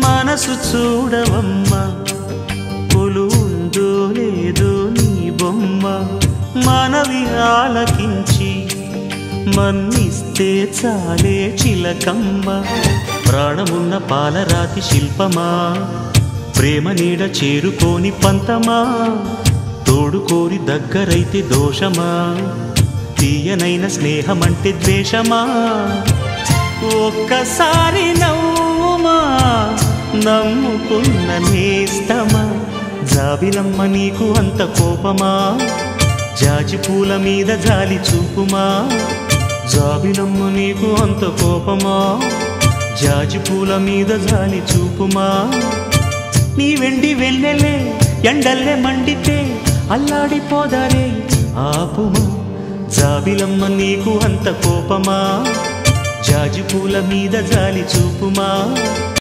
మనసు చూడవమ్మా కొలువుందో లేదో నీ బొమ్మ మనవి ఆలకించి మన్నిస్తే చాలే చిలకమ్మ ప్రాణమున్న పాలరాతి శిల్పమా ప్రేమ నీడ చేరుకోని పంతమా తోడుకోరి దగ్గరైతే దోషమా తీయనైన స్నేహమంటే ద్వేషమా ఒక్కసారి నవ్వుమా నమ్ముకున్న నేస్తమా జాబిలమ్మ నీకు అంత కోపమా జాజి పూల మీద జాలి చూపుమా జాబిలమ్మ నీకు అంత కోపమా జాజి పూల మీద జాలి చూపుమా నీ వెండి వెన్నెలే ఎండల్లే మండితే అల్లాడిపోదారే ఆపుమా జాబిలమ్మ నీకు అంత కోపమా జాజి పూల మీద జాలి చూపుమా